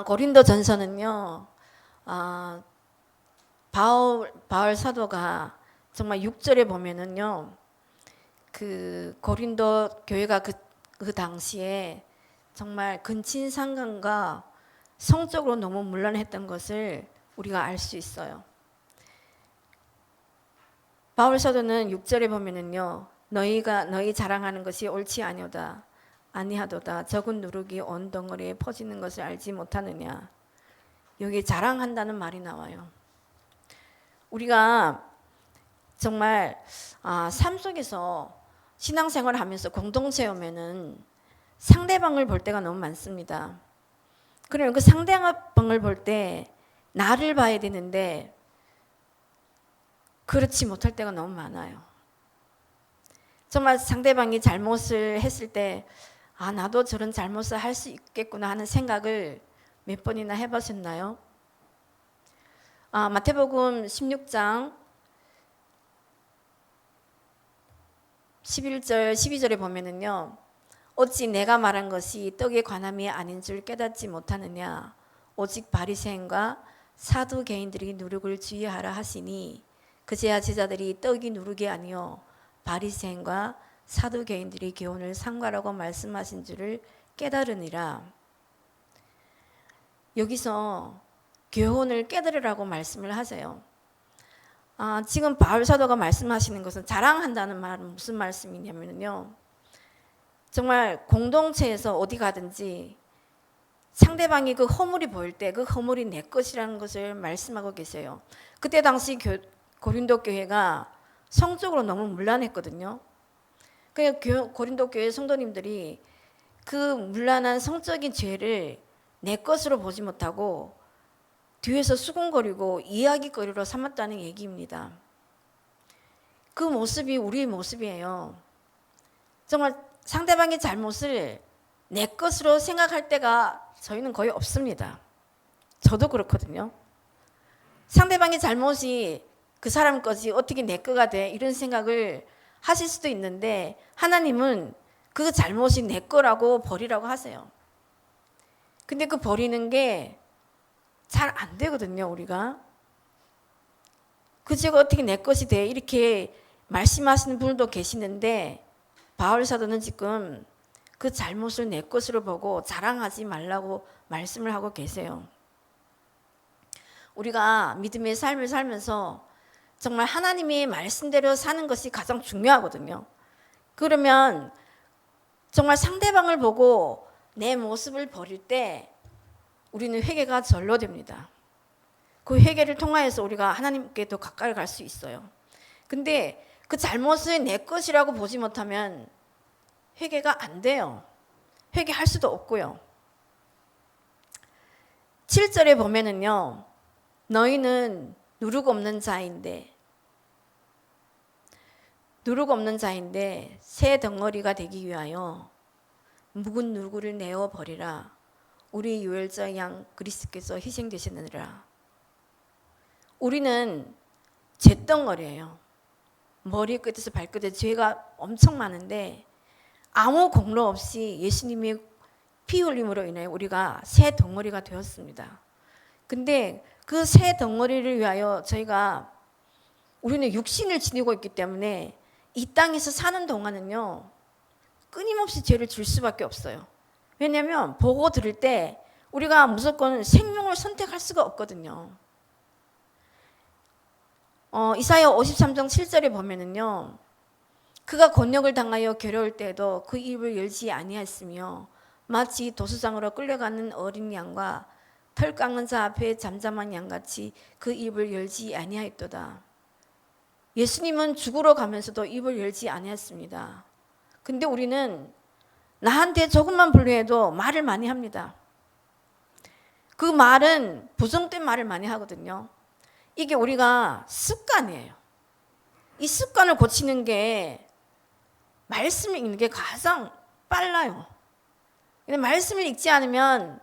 고린도 전서는요, 아, 바울 사도가 정말 6절에 보면은요, 그 고린도 교회가 그 당시에 정말 근친상간과 성적으로 너무 문란했던 것을 우리가 알 수 있어요. 바울 사도는 6절에 보면은요, 너희 자랑하는 것이 옳지 아니하도다. 적은 누룩이 온 덩어리에 퍼지는 것을 알지 못하느냐. 여기 자랑한다는 말이 나와요. 우리가 정말 삶 속에서 신앙생활을 하면서 공동체 오면은 상대방을 볼 때가 너무 많습니다. 그러면 그 상대방을 볼 때 나를 봐야 되는데 그렇지 못할 때가 너무 많아요. 정말 상대방이 잘못을 했을 때 나도 저런 잘못을 할 수 있겠구나 하는 생각을 몇 번이나 해보셨나요? 마태복음 16장 11절 12절에 보면은요, 어찌 내가 말한 것이 떡의 관함이 아닌 줄 깨닫지 못하느냐. 오직 바리새인과 사두개인들이 누룩을 주의하라 하시니 그제야 제자들이 떡이 누룩이 아니요 바리새인과 사두개인들이 교훈을 삼가라고 말씀하신 줄을 깨달으니라. 여기서 교훈을 깨달으라고 말씀을 하세요. 지금 바울 사도가 말씀하시는 것은 자랑한다는 말은 무슨 말씀이냐면요, 정말 공동체에서 어디 가든지 상대방이 그 허물이 보일 때 그 허물이 내 것이라는 것을 말씀하고 계세요. 그때 당시 고린도 교회가 성적으로 너무 문란했거든요. 그러니까 고린도 교회 성도님들이 그 문란한 성적인 죄를 내 것으로 보지 못하고 뒤에서 수군거리고 이야기거리로 삼았다는 얘기입니다. 그 모습이 우리의 모습이에요. 정말 상대방의 잘못을 내 것으로 생각할 때가 저희는 거의 없습니다. 저도 그렇거든요. 상대방의 잘못이 그 사람 거지 어떻게 내 거가 돼, 이런 생각을 하실 수도 있는데 하나님은 그 잘못이 내 거라고 버리라고 하세요. 근데 그 버리는 게 잘 안 되거든요. 우리가 그 죄가 어떻게 내 것이 돼, 이렇게 말씀하시는 분들도 계시는데 바울 사도는 지금 그 잘못을 내 것으로 보고 자랑하지 말라고 말씀을 하고 계세요. 우리가 믿음의 삶을 살면서 정말 하나님의 말씀대로 사는 것이 가장 중요하거든요. 그러면 정말 상대방을 보고 내 모습을 버릴 때 우리는 회개가 절로 됩니다. 그 회개를 통하여서 우리가 하나님께 더 가까이 갈 수 있어요. 근데 그 잘못을 내 것이라고 보지 못하면 회개가 안 돼요. 회개할 수도 없고요. 7절에 보면은요, 너희는 누룩 없는 자인데 새 덩어리가 되기 위하여 묵은 누룩을 내어 버리라. 우리 유월절 양 그리스도께서 희생되셨느니라. 우리는 잿덩어리예요. 머리 끝에서 발끝에 죄가 엄청 많은데 아무 공로 없이 예수님의 피 흘림으로 인해 우리가 새 덩어리가 되었습니다. 근데 그 새 덩어리를 위하여 우리는 육신을 지니고 있기 때문에 이 땅에서 사는 동안은요, 끊임없이 죄를 줄 수밖에 없어요. 왜냐하면 보고 들을 때 우리가 무조건 생명을 선택할 수가 없거든요. 이사야 53장 7절에 보면은요, 그가 곤욕을 당하여 괴로울 때에도 그 입을 열지 아니하였으며 마치 도수장으로 끌려가는 어린 양과 털 깎는 자 앞에 잠잠한 양같이 그 입을 열지 아니하였도다. 예수님은 죽으러 가면서도 입을 열지 아니했습니다. 근데 우리는 나한테 조금만 불리해도 말을 많이 합니다. 그 말은 부정된 말을 많이 하거든요. 이게 우리가 습관이에요. 이 습관을 고치는 게 말씀을 읽는 게 가장 빨라요. 근데 말씀을 읽지 않으면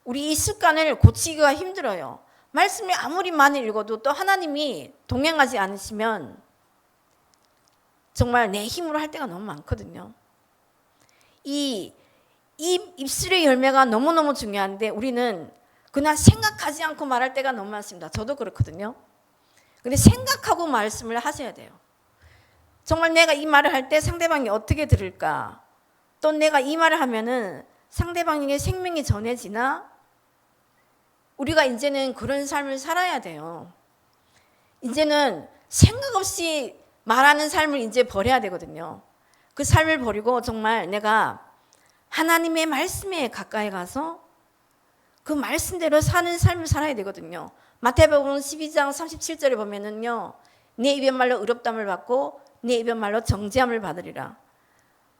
우리 이 습관을 고치기가 힘들어요. 말씀을 아무리 많이 읽어도 또 하나님이 동행하지 않으시면 정말 내 힘으로 할 때가 너무 많거든요. 이 입술의 열매가 너무너무 중요한데 우리는 그냥 생각하지 않고 말할 때가 너무 많습니다. 저도 그렇거든요. 근데 생각하고 말씀을 하셔야 돼요. 정말 내가 이 말을 할 때 상대방이 어떻게 들을까? 또 내가 이 말을 하면은 상대방에게 생명이 전해지나? 우리가 이제는 그런 삶을 살아야 돼요. 이제는 생각 없이 말하는 삶을 이제 버려야 되거든요. 그 삶을 버리고 정말 내가 하나님의 말씀에 가까이 가서 그 말씀대로 사는 삶을 살아야 되거든요. 마태복음 12장 37절에 보면은요, 내 입의 말로 의롭다함을 받고 내 입의 말로 정죄함을 받으리라.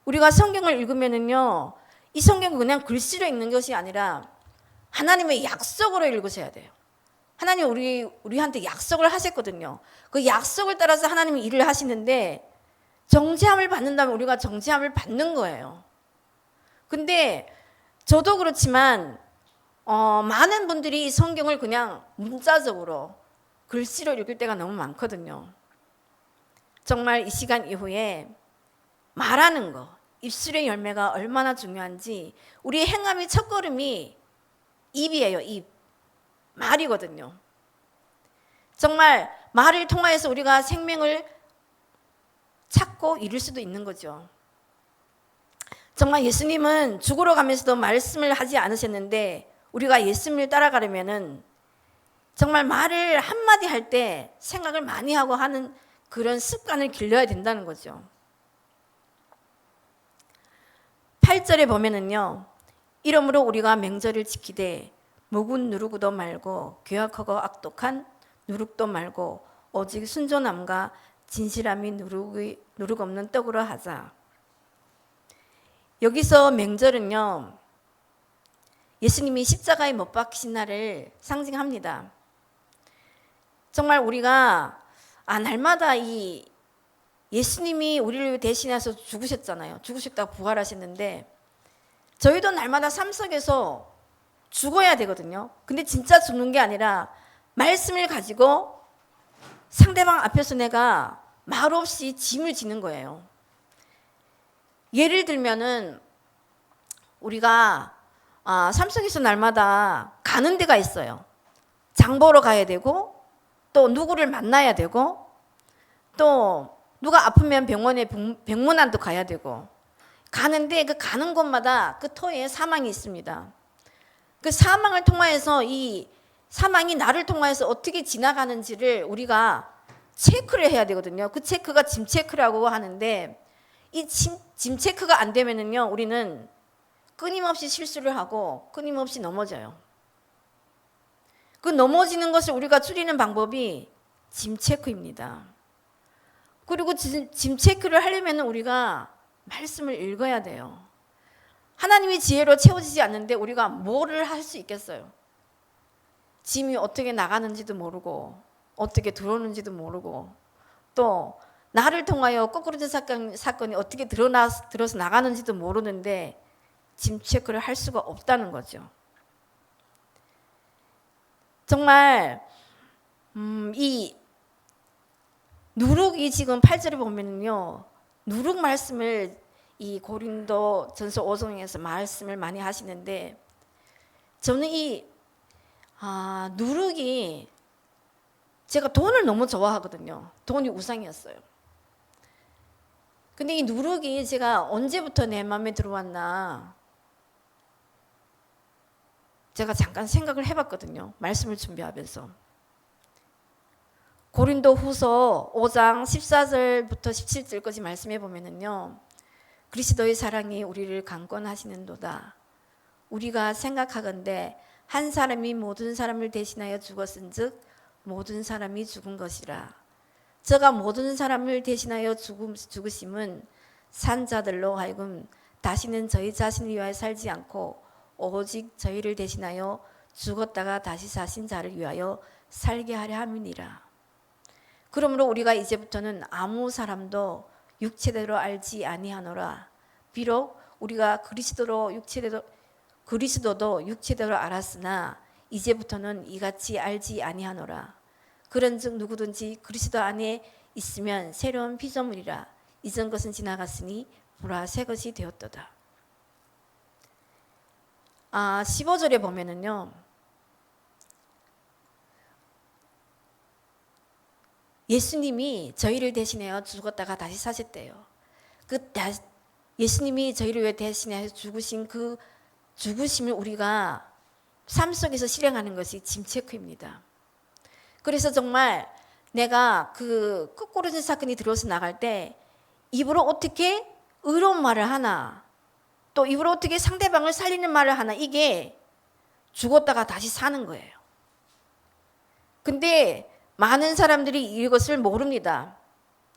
우리가 성경을 읽으면은요, 이 성경은 그냥 글씨로 읽는 것이 아니라 하나님의 약속으로 읽으셔야 돼요. 하나님 우리한테 약속을 하셨거든요. 그 약속을 따라서 하나님이 일을 하시는데 정죄함을 받는다면 우리가 정죄함을 받는 거예요. 근데 저도 그렇지만 많은 분들이 성경을 그냥 문자적으로 글씨로 읽을 때가 너무 많거든요. 정말 이 시간 이후에 말하는 거, 입술의 열매가 얼마나 중요한지, 우리의 행함의 첫걸음이 입이에요. 입. 말이거든요. 정말 말을 통하여서 우리가 생명을 찾고 이룰 수도 있는 거죠. 정말 예수님은 죽으러 가면서도 말씀을 하지 않으셨는데 우리가 예수님을 따라가려면은 정말 말을 한마디 할 때 생각을 많이 하고 하는 그런 습관을 길러야 된다는 거죠. 8절에 보면은요, 이러므로 우리가 맹절을 지키되 목은 누르고도 말고 괴악하고 악독한 누룩도 말고 오직 순전함과 진실함이 누룩 없는 떡으로 하자. 여기서 맹절은요, 예수님이 십자가에 못 박히신 날을 상징합니다. 정말 우리가 날마다 이 예수님이 우리를 대신해서 죽으셨잖아요. 죽으셨다고 부활하셨는데 저희도 날마다 삶 속에서 죽어야 되거든요. 근데 진짜 죽는 게 아니라 말씀을 가지고 상대방 앞에서 내가 말 없이 짐을 지는 거예요. 예를 들면은 우리가 삶 속에서 날마다 가는 데가 있어요. 장 보러 가야 되고 또 누구를 만나야 되고 또 누가 아프면 병원에 병문안도 가야 되고 가는데 그 가는 곳마다 그 터에 사망이 있습니다. 그 사망을 통하여서 이 사망이 나를 통하여서 어떻게 지나가는지를 우리가 체크를 해야 되거든요. 그 체크가 짐 체크라고 하는데 이 짐 체크가 안 되면은요, 우리는 끊임없이 실수를 하고 끊임없이 넘어져요. 그 넘어지는 것을 우리가 줄이는 방법이 짐 체크입니다. 그리고 짐 체크를 하려면 우리가 말씀을 읽어야 돼요. 하나님의 지혜로 채워지지 않는데 우리가 뭐를 할 수 있겠어요? 짐이 어떻게 나가는지도 모르고 어떻게 들어오는지도 모르고 또 나를 통하여 거꾸로진 사건이 어떻게 들어서 나가는지도 모르는데 짐 체크를 할 수가 없다는 거죠. 정말 이 누룩이 지금 8절에 보면요, 누룩 말씀을 이 고린도 전서 5장에서 말씀을 많이 하시는데 저는 이 누룩이 제가 돈을 너무 좋아하거든요. 돈이 우상이었어요. 근데 이 누룩이 제가 언제부터 내 마음에 들어왔나 제가 잠깐 생각을 해봤거든요. 말씀을 준비하면서. 고린도 후서 5장 14절부터 17절까지 말씀해 보면은요, 그리스도의 사랑이 우리를 강권하시는도다. 우리가 생각하건대 한 사람이 모든 사람을 대신하여 죽었은즉 모든 사람이 죽은 것이라. 저가 모든 사람을 대신하여 죽으심은 산 자들로 하여금 다시는 저희 자신을 위하여 살지 않고 오직 저희를 대신하여 죽었다가 다시 사신 자를 위하여 살게 하려 함이니라. 그러므로 우리가 이제부터는 아무 사람도 육체대로 알지 아니하노라. 비록 우리가 그리스도도 육체대로 알았으나 이제부터는 이같이 알지 아니하노라. 그런즉 누구든지 그리스도 안에 있으면 새로운 피조물이라. 이전 것은 지나갔으니 보라 새 것이 되었도다. 15절에 보면은요. 예수님이 저희를 대신하여 죽었다가 다시 사셨대요. 예수님이 저희를 위해 대신하여 죽으신 그 죽으심을 우리가 삶 속에서 실행하는 것이 짐 체크입니다. 그래서 정말 내가 그 거꾸로진 사건이 들어서 나갈 때 입으로 어떻게 의로운 말을 하나, 또 입으로 어떻게 상대방을 살리는 말을 하나, 이게 죽었다가 다시 사는 거예요. 근데 많은 사람들이 이것을 모릅니다.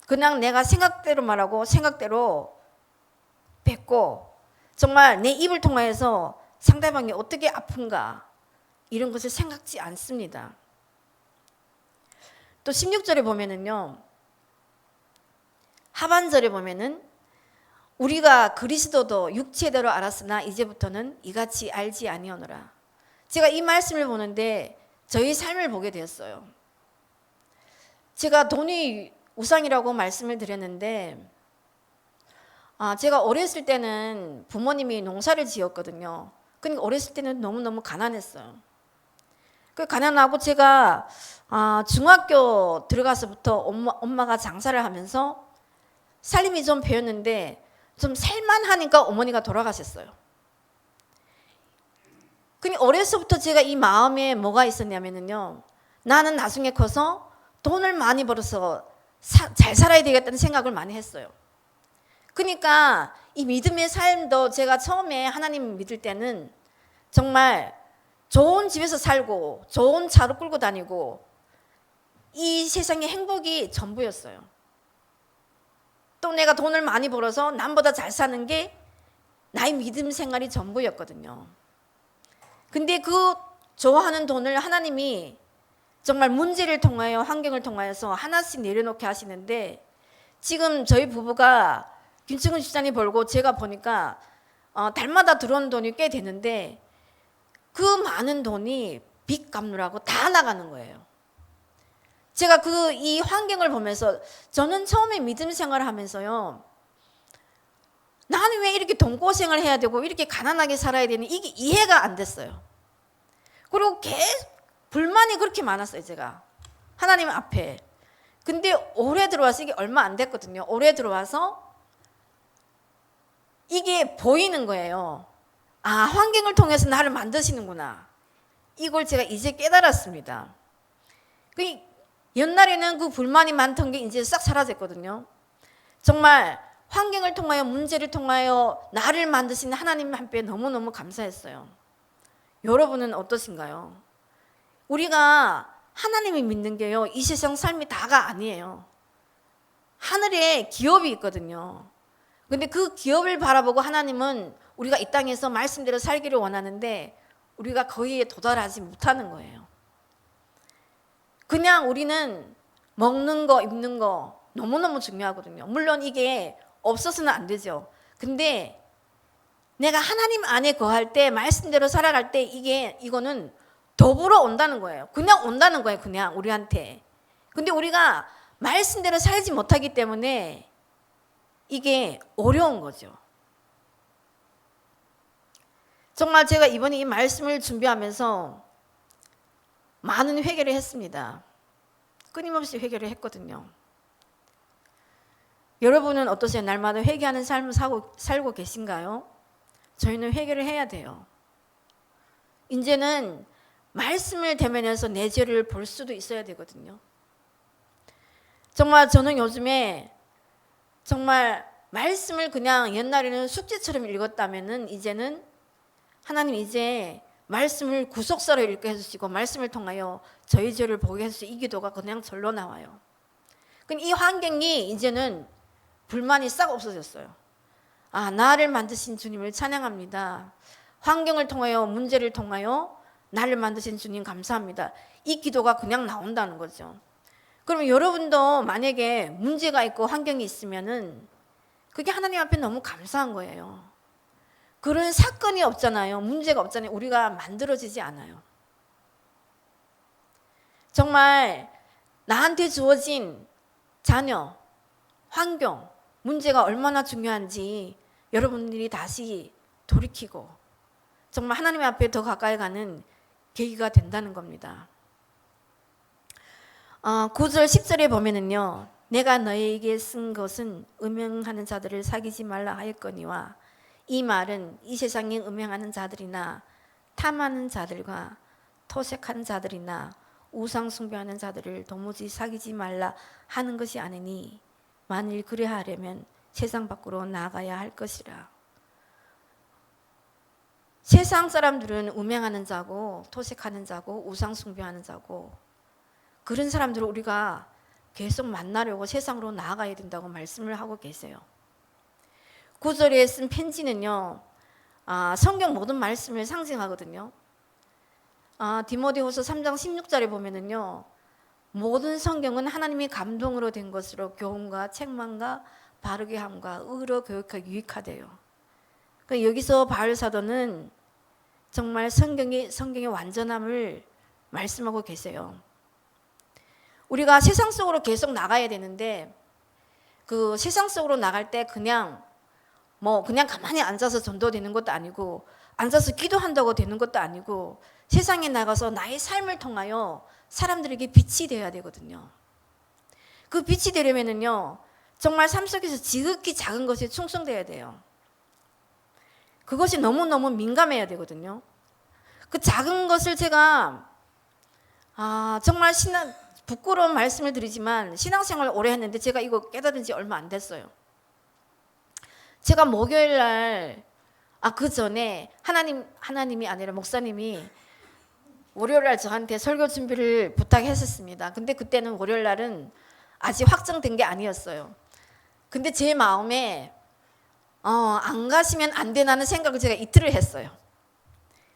그냥 내가 생각대로 말하고 생각대로 뱉고 정말 내 입을 통하여서 상대방이 어떻게 아픈가 이런 것을 생각지 않습니다. 또 16절에 보면은요. 하반절에 보면은 우리가 그리스도도 육체대로 알았으나 이제부터는 이같이 알지 아니하노라. 제가 이 말씀을 보는데 저희 삶을 보게 되었어요. 제가 돈이 우상이라고 말씀을 드렸는데 제가 어렸을 때는 부모님이 농사를 지었거든요. 그러니까 어렸을 때는 너무너무 가난했어요. 그 가난하고 제가 중학교 들어가서부터 엄마가 장사를 하면서 살림이 좀 배웠는데 좀 살만하니까 어머니가 돌아가셨어요. 그러니까 어려서부터 제가 이 마음에 뭐가 있었냐면요. 나는 나중에 커서 돈을 많이 벌어서 잘 살아야 되겠다는 생각을 많이 했어요. 그러니까 이 믿음의 삶도 제가 처음에 하나님 믿을 때는 정말 좋은 집에서 살고 좋은 차로 끌고 다니고 이 세상의 행복이 전부였어요. 또 내가 돈을 많이 벌어서 남보다 잘 사는 게 나의 믿음 생활이 전부였거든요. 근데 그 좋아하는 돈을 하나님이 정말 문제를 통하여 환경을 통하여서 하나씩 내려놓게 하시는데 지금 저희 부부가 김충근 집사님 벌고 제가 보니까 달마다 들어오는 돈이 꽤 되는데 그 많은 돈이 빚 갚느라고 다 나가는 거예요. 제가 이 환경을 보면서 저는 처음에 믿음 생활을 하면서요. 나는 왜 이렇게 돈고생을 해야 되고 이렇게 가난하게 살아야 되니 이게 이해가 안 됐어요. 그리고 계속 불만이 그렇게 많았어요. 제가 하나님 앞에. 근데 올해 들어와서 이게 얼마 안 됐거든요. 올해 들어와서 이게 보이는 거예요. 환경을 통해서 나를 만드시는구나. 이걸 제가 이제 깨달았습니다. 옛날에는 그 불만이 많던 게 이제 싹 사라졌거든요. 정말 환경을 통하여 문제를 통하여 나를 만드신 하나님 앞에 너무너무 감사했어요. 여러분은 어떠신가요? 우리가 하나님을 믿는 게요. 이 세상 삶이 다가 아니에요. 하늘에 기업이 있거든요. 근데 그 기업을 바라보고 하나님은 우리가 이 땅에서 말씀대로 살기를 원하는데 우리가 거기에 도달하지 못하는 거예요. 그냥 우리는 먹는 거, 입는 거 너무너무 중요하거든요. 물론 이게 없어서는 안 되죠. 근데 내가 하나님 안에 거할 때 말씀대로 살아갈 때 이거는 더불어 온다는 거예요. 그냥 온다는 거예요. 그냥 우리한테. 근데 우리가 말씀대로 살지 못하기 때문에 이게 어려운 거죠. 정말 제가 이번에 이 말씀을 준비하면서 많은 회개를 했습니다. 끊임없이 회개를 했거든요. 여러분은 어떠세요? 날마다 회개하는 삶을 살고 계신가요? 저희는 회개를 해야 돼요. 이제는 말씀을 대면해서 내 죄를 볼 수도 있어야 되거든요. 정말 저는 요즘에 정말 말씀을 그냥 옛날에는 숙제처럼 읽었다면은 이제는 하나님 이제 말씀을 구속사로 읽게 해주시고 말씀을 통하여 저희 죄를 보게 해주시고 이 기도가 그냥 절로 나와요. 이 환경이 이제는 불만이 싹 없어졌어요. 나를 만드신 주님을 찬양합니다. 환경을 통하여 문제를 통하여 나를 만드신 주님 감사합니다. 이 기도가 그냥 나온다는 거죠. 그러면 여러분도 만약에 문제가 있고 환경이 있으면은 그게 하나님 앞에 너무 감사한 거예요. 그런 사건이 없잖아요. 문제가 없잖아요. 우리가 만들어지지 않아요. 정말 나한테 주어진 자녀, 환경, 문제가 얼마나 중요한지 여러분들이 다시 돌이키고 정말 하나님 앞에 더 가까이 가는 계기가 된다는 겁니다. 9절 10절에 보면은요, 내가 너에게 쓴 것은 음행하는 자들을 사귀지 말라 하였거니와, 이 말은 이 세상에 음행하는 자들이나 탐하는 자들과 토색하는 자들이나 우상 숭배하는 자들을 도무지 사귀지 말라 하는 것이 아니니, 만일 그래하려면 세상 밖으로 나가야 할 것이라. 세상 사람들은 음행하는 자고 토색하는 자고 우상 숭배하는 자고, 그런 사람들을 우리가 계속 만나려고 세상으로 나아가야 된다고 말씀을 하고 계세요. 9절에 쓴 편지는요, 성경 모든 말씀을 상징하거든요. 디모데후서 3장 16절에 보면은요, 모든 성경은 하나님의 감동으로 된 것으로 교훈과 책망과 바르게 함과 의로 교육하기 유익하대요. 그러니까 여기서 바울 사도는 정말 성경의 완전함을 말씀하고 계세요. 우리가 세상 속으로 계속 나가야 되는데, 그 세상 속으로 나갈 때 그냥 가만히 앉아서 전도되는 것도 아니고, 앉아서 기도한다고 되는 것도 아니고, 세상에 나가서 나의 삶을 통하여 사람들에게 빛이 되어야 되거든요. 그 빛이 되려면은요, 정말 삶 속에서 지극히 작은 것에 충성돼야 돼요. 그것이 너무너무 민감해야 되거든요. 그 작은 것을 제가 정말 부끄러운 말씀을 드리지만, 신앙생활을 오래 했는데 제가 이거 깨달은 지 얼마 안 됐어요. 제가 목요일 날, 그 전에 하나님이 아니라 목사님이 월요일 날 저한테 설교 준비를 부탁했었습니다. 근데 그때는 월요일 날은 아직 확정된 게 아니었어요. 근데 제 마음에 안 가시면 안 되나는 생각을 제가 이틀을 했어요.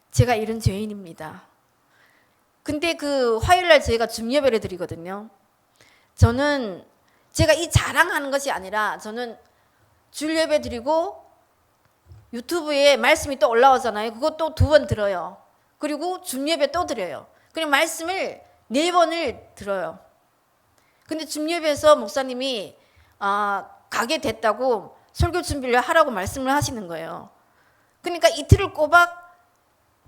제가 이런 죄인입니다. 근데 그 화요일 날 저희가 줌예배를 드리거든요. 저는 제가 이 자랑하는 것이 아니라, 저는 주일예배 드리고 유튜브에 말씀이 또 올라오잖아요. 그것도 2번 들어요. 그리고 줌예배 또 드려요. 그리고 말씀을 4번을 들어요. 근데 줌예배에서 목사님이 가게 됐다고 설교 준비를 하라고 말씀을 하시는 거예요. 그러니까 이틀을 꼬박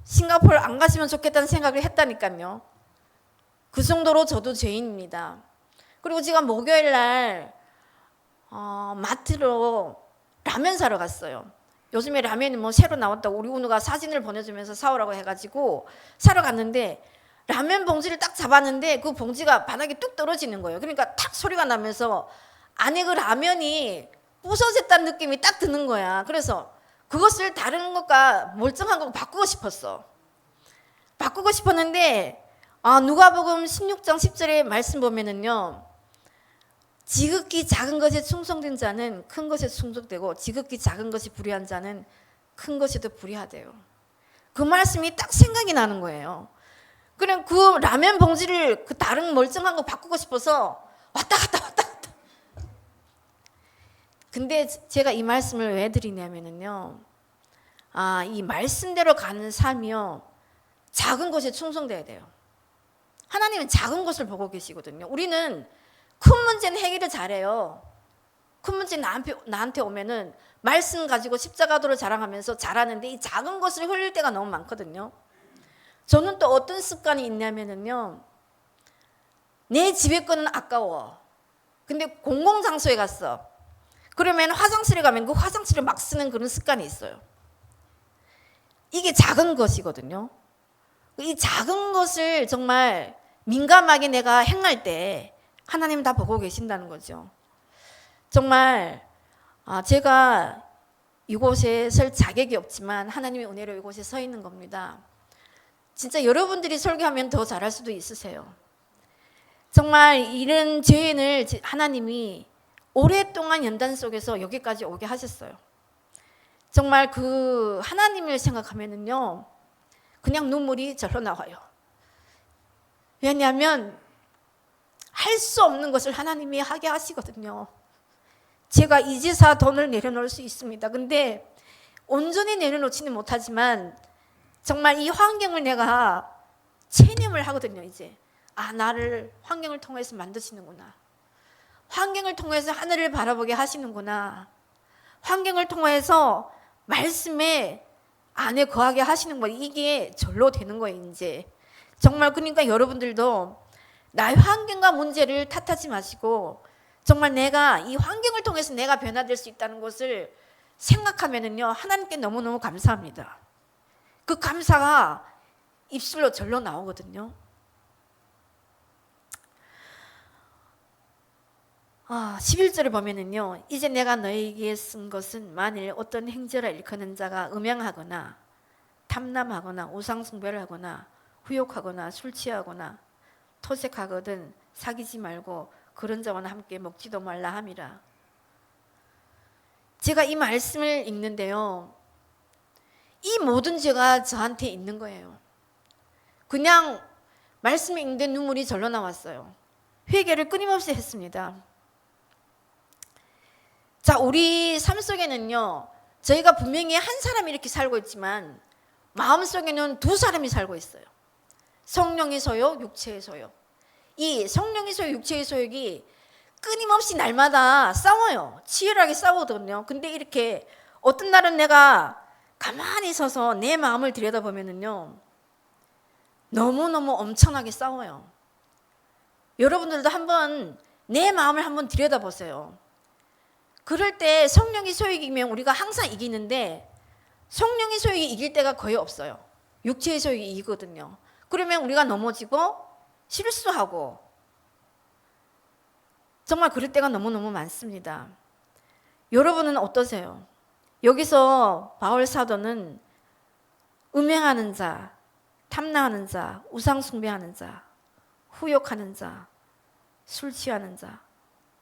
싱가포르 안 가시면 좋겠다는 생각을 했다니까요. 그 정도로 저도 죄인입니다. 그리고 제가 목요일 날 마트로 라면 사러 갔어요. 요즘에 라면이 새로 나왔다고 우리 운우가 사진을 보내주면서 사오라고 해가지고 사러 갔는데, 라면 봉지를 딱 잡았는데 그 봉지가 바닥에 뚝 떨어지는 거예요. 그러니까 탁 소리가 나면서 안에 그 라면이 부서졌다는 느낌이 딱 드는 거야. 그래서 그것을 다른 것과 멀쩡한 거 바꾸고 싶었어. 바꾸고 싶었는데, 누가복음 16장 10절의 말씀 보면은요, 지극히 작은 것에 충성된 자는 큰 것에 충성되고, 지극히 작은 것이 불의한 자는 큰 것에도 불의하대요. 그 말씀이 딱 생각이 나는 거예요. 그냥 그 라면 봉지를 그 다른 멀쩡한 거 바꾸고 싶어서 왔다 갔다. 근데 제가 이 말씀을 왜 드리냐면은요, 이 말씀대로 가는 삶이요, 작은 것에 충성돼야 돼요. 하나님은 작은 것을 보고 계시거든요. 우리는 큰 문제는 해결을 잘해요. 큰 문제 나한테 오면은 말씀 가지고 십자가도를 자랑하면서 잘하는데, 이 작은 것을 흘릴 때가 너무 많거든요. 저는 또 어떤 습관이 있냐면은요, 내 집에 거는 아까워. 근데 공공장소에 갔어. 그러면 화장실에 가면 그 화장실을 막 쓰는 그런 습관이 있어요. 이게 작은 것이거든요. 이 작은 것을 정말 민감하게 내가 행할 때 하나님 다 보고 계신다는 거죠. 정말 제가 이곳에 설 자격이 없지만 하나님의 은혜로 이곳에 서 있는 겁니다. 진짜 여러분들이 설교하면 더 잘할 수도 있으세요. 정말 이런 죄인을 하나님이 오랫동안 연단 속에서 여기까지 오게 하셨어요. 정말 그 하나님을 생각하면은요, 그냥 눈물이 절로 나와요. 왜냐하면 할 수 없는 것을 하나님이 하게 하시거든요. 제가 이제사 돈을 내려놓을 수 있습니다. 근데 온전히 내려놓지는 못하지만 정말 이 환경을 내가 체념을 하거든요. 이제 나를 환경을 통해서 만드시는구나. 환경을 통해서 하늘을 바라보게 하시는구나. 환경을 통해서 말씀에 안에 거하게 하시는 거예요. 이게 절로 되는 거예요, 이제. 정말 그러니까 여러분들도 나의 환경과 문제를 탓하지 마시고 정말 내가 이 환경을 통해서 내가 변화될 수 있다는 것을 생각하면은요, 하나님께 너무너무 감사합니다. 그 감사가 입술로 절로 나오거든요. 11절을 보면은요, 이제 내가 너에게 쓴 것은 만일 어떤 행제라 일컫는 자가 음행하거나 탐남하거나 우상숭배를 하거나 후욕하거나 술 취하거나 토색하거든 사귀지 말고 그런 자와 함께 먹지도 말라 함이라. 제가 이 말씀을 읽는데요, 이 모든 죄가 저한테 있는 거예요. 그냥 말씀을 읽는데 눈물이 절로 나왔어요. 회개를 끊임없이 했습니다. 자, 우리 삶 속에는요, 저희가 분명히 한 사람이 이렇게 살고 있지만 마음속에는 두 사람이 살고 있어요. 성령의 소욕, 육체의 소욕. 이 성령의 소욕, 육체의 소욕이 끊임없이 날마다 싸워요. 치열하게 싸우거든요. 근데 이렇게 어떤 날은 내가 가만히 서서 내 마음을 들여다보면은요, 너무너무 엄청나게 싸워요. 여러분들도 한번 내 마음을 한번 들여다보세요. 그럴 때 성령의 소욕이면 우리가 항상 이기는데 성령의 소욕이 이길 때가 거의 없어요. 육체의 소욕이 이기거든요. 그러면 우리가 넘어지고 실수하고 정말 그럴 때가 너무너무 많습니다. 여러분은 어떠세요? 여기서 바울 사도는 음행하는 자, 탐나하는 자, 우상숭배하는 자, 후욕하는 자, 술 취하는 자,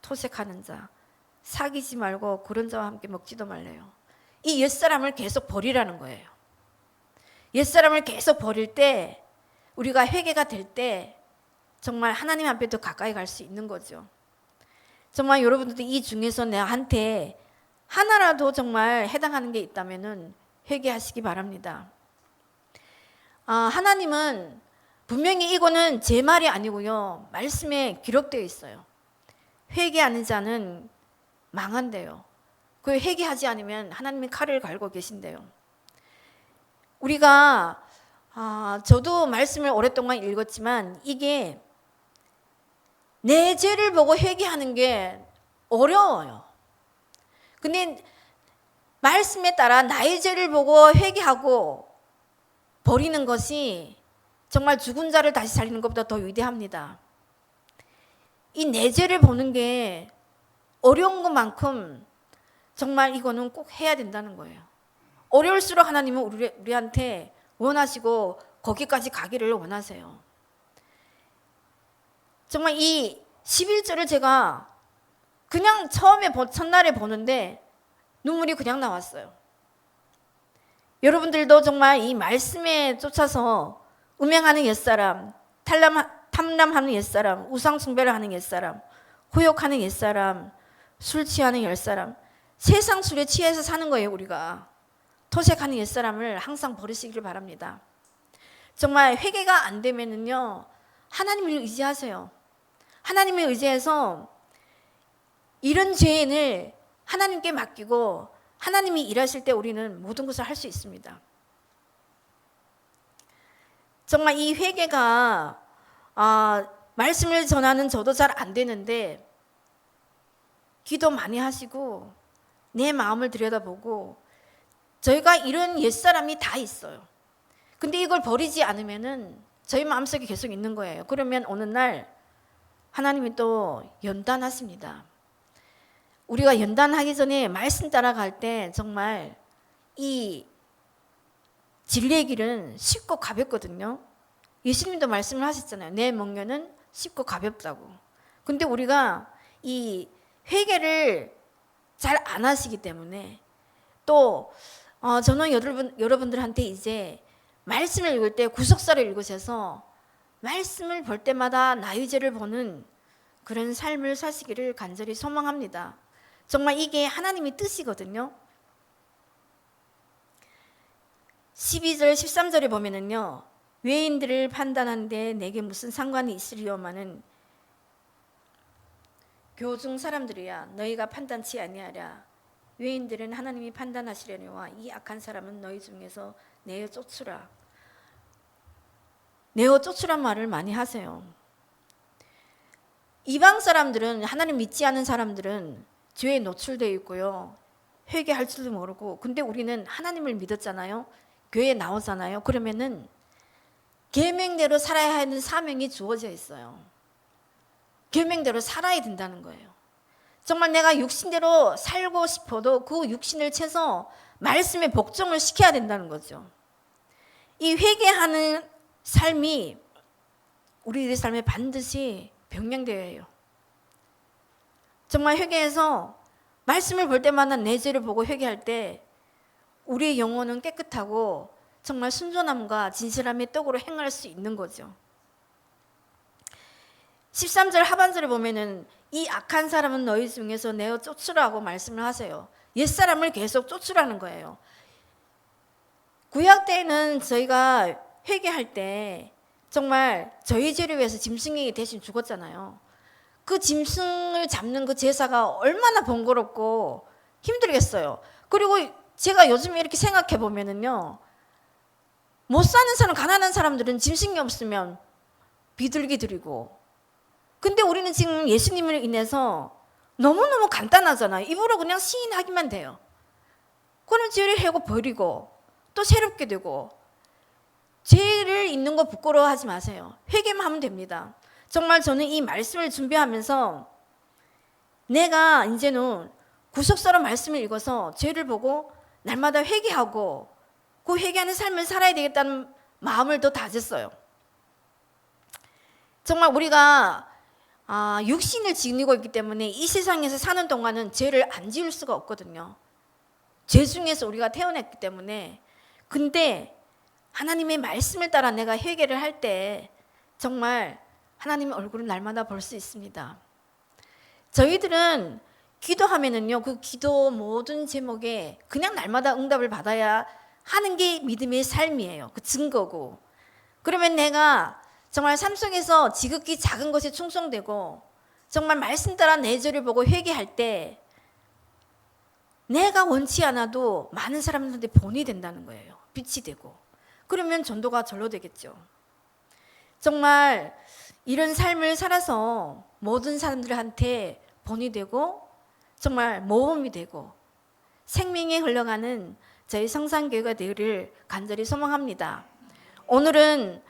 토색하는 자, 사귀지 말고 그런 자와 함께 먹지도 말래요. 이 옛사람을 계속 버리라는 거예요. 옛사람을 계속 버릴 때 우리가 회개가 될 때 정말 하나님 앞에 더 가까이 갈 수 있는 거죠. 정말 여러분들도 이 중에서 나한테 하나라도 정말 해당하는 게 있다면 회개하시기 바랍니다. 하나님은 분명히 이거는 제 말이 아니고요, 말씀에 기록되어 있어요. 회개하는 자는 망한대요. 그 회개하지 않으면 하나님이 칼을 갈고 계신대요. 우리가 저도 말씀을 오랫동안 읽었지만 이게 내 죄를 보고 회개하는 게 어려워요. 근데 말씀에 따라 나의 죄를 보고 회개하고 버리는 것이 정말 죽은 자를 다시 살리는 것보다 더 위대합니다. 이 내 죄를 보는 게 어려운 것만큼 정말 이거는 꼭 해야 된다는 거예요. 어려울수록 하나님은 우리한테 원하시고 거기까지 가기를 원하세요. 정말 이 11절을 제가 그냥 첫날에 보는데 눈물이 그냥 나왔어요. 여러분들도 정말 이 말씀에 쫓아서 음행하는 옛사람, 탐람하는 옛사람, 우상숭배를 하는 옛사람, 후욕하는 옛사람, 술 취하는 옛사람, 세상 술에 취해서 사는 거예요. 우리가 토색하는 옛사람을 항상 버리시기를 바랍니다. 정말 회개가 안 되면은요, 하나님을 의지하세요. 하나님을 의지해서 이런 죄인을 하나님께 맡기고 하나님이 일하실 때 우리는 모든 것을 할 수 있습니다. 정말 이 회개가 말씀을 전하는 저도 잘 안 되는데 기도 많이 하시고 내 마음을 들여다보고 저희가 이런 옛사람이 다 있어요. 근데 이걸 버리지 않으면은 저희 마음속에 계속 있는 거예요. 그러면 어느 날 하나님이 또 연단하십니다. 우리가 연단하기 전에 말씀 따라갈 때 정말 이 진리의 길은 쉽고 가볍거든요. 예수님도 말씀을 하셨잖아요. 내 멍에는 쉽고 가볍다고. 근데 우리가 이 회개를 잘 안 하시기 때문에 또 저는 여러분들한테 이제 말씀을 읽을 때 구속사를 읽으셔서 말씀을 볼 때마다 나의 죄를 보는 그런 삶을 사시기를 간절히 소망합니다. 정말 이게 하나님의 뜻이거든요. 12절 13절에 보면은요, 외인들을 판단하는데 내게 무슨 상관이 있으리요마는 교중 사람들이야 너희가 판단치 아니하랴. 외인들은 하나님이 판단하시려니와 이 악한 사람은 너희 중에서 내어 쫓으라. 내어 쫓으란 말을 많이 하세요. 이방 사람들은, 하나님 믿지 않은 사람들은 죄에 노출되어 있고요, 회개할 줄도 모르고, 근데 우리는 하나님을 믿었잖아요. 교회에 나오잖아요. 그러면은 계명대로 살아야 하는 사명이 주어져 있어요. 계명대로 살아야 된다는 거예요. 정말 내가 육신대로 살고 싶어도 그 육신을 채서 말씀에 복종을 시켜야 된다는 거죠. 이 회개하는 삶이 우리들의 삶에 반드시 병량되어야 해요. 정말 회개해서 말씀을 볼 때마다 내 죄를 보고 회개할 때 우리의 영혼은 깨끗하고 정말 순전함과 진실함의 떡으로 행할 수 있는 거죠. 13절 하반절을 보면은 이 악한 사람은 너희 중에서 내어 쫓으라고 말씀을 하세요. 옛사람을 계속 쫓으라는 거예요. 구약 때는 저희가 회개할 때 정말 저희 죄를 위해서 짐승이 대신 죽었잖아요. 그 짐승을 잡는 그 제사가 얼마나 번거롭고 힘들겠어요. 그리고 제가 요즘 이렇게 생각해 보면은요, 못 사는 사람, 가난한 사람들은 짐승이 없으면 비둘기 드리고, 근데 우리는 지금 예수님을 인해서 너무너무 간단하잖아요. 입으로 그냥 시인하기만 돼요. 그럼 죄를 해고 버리고 또 새롭게 되고, 죄를 있는 거 부끄러워하지 마세요. 회개만 하면 됩니다. 정말 저는 이 말씀을 준비하면서 내가 이제는 구속사로 말씀을 읽어서 죄를 보고 날마다 회개하고 그 회개하는 삶을 살아야 되겠다는 마음을 더 다졌어요. 정말 우리가 육신을 지니고 있기 때문에 이 세상에서 사는 동안은 죄를 안 지을 수가 없거든요. 죄 중에서 우리가 태어났기 때문에. 근데 하나님의 말씀을 따라 내가 회개를 할 때 정말 하나님의 얼굴을 날마다 볼 수 있습니다. 저희들은 기도하면은요, 그 기도 모든 제목에 그냥 날마다 응답을 받아야 하는 게 믿음의 삶이에요. 그 증거고. 그러면 내가 정말 삶 속에서 지극히 작은 것에 충성되고 정말 말씀 따라 내 죄를 보고 회개할 때 내가 원치 않아도 많은 사람들한테 본이 된다는 거예요. 빛이 되고. 그러면 전도가 절로 되겠죠. 정말 이런 삶을 살아서 모든 사람들한테 본이 되고 정말 모범이 되고 생명이 흘러가는 저희 성산교회가 되기를 간절히 소망합니다. 오늘은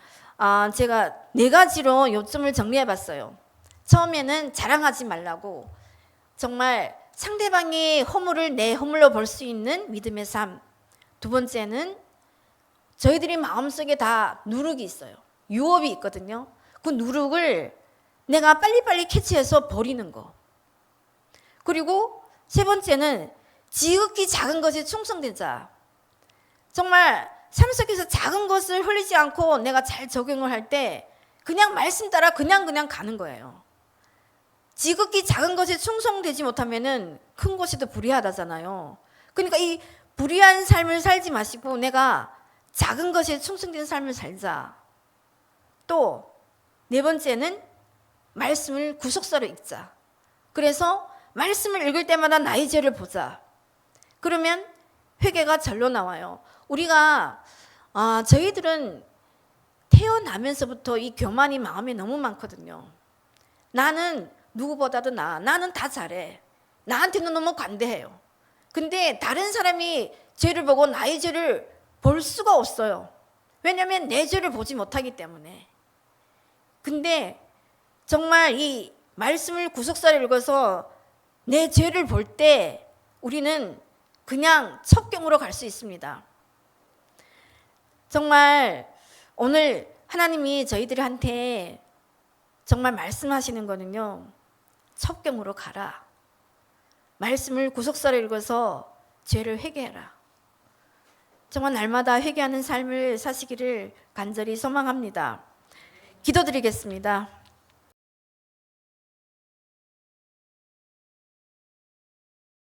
제가 4가지로 요점을 정리해 봤어요. 처음에는 자랑하지 말라고, 정말 상대방의 허물을 내 허물로 볼 수 있는 믿음의 삶. 두 번째는 저희들이 마음속에 다 누룩이 있어요. 유업이 있거든요. 그 누룩을 내가 빨리빨리 캐치해서 버리는 거. 그리고 세 번째는 지극히 작은 것에 충성되자. 정말 삶 속에서 작은 것을 흘리지 않고 내가 잘 적용을 할 때 그냥 말씀 따라 그냥 가는 거예요. 지극히 작은 것에 충성되지 못하면은 큰 것이 더 불의하다잖아요. 그러니까 이 불의한 삶을 살지 마시고 내가 작은 것에 충성된 삶을 살자. 또 4번째는 말씀을 구속사로 읽자. 그래서 말씀을 읽을 때마다 나의 죄를 보자. 그러면 회개가 절로 나와요. 우리가 저희들은 태어나면서부터 이 교만이 마음에 너무 많거든요. 나는 누구보다도 나는 다 잘해. 나한테는 너무 관대해요. 근데 다른 사람이 죄를 보고 나의 죄를 볼 수가 없어요. 왜냐하면 내 죄를 보지 못하기 때문에. 근데 정말 이 말씀을 구속사를 읽어서 내 죄를 볼 때 우리는 그냥 첩경으로 갈 수 있습니다. 정말 오늘 하나님이 저희들한테 정말 말씀하시는 거는요, 첩경으로 가라. 말씀을 구속사를 읽어서 죄를 회개해라. 정말 날마다 회개하는 삶을 사시기를 간절히 소망합니다. 기도드리겠습니다.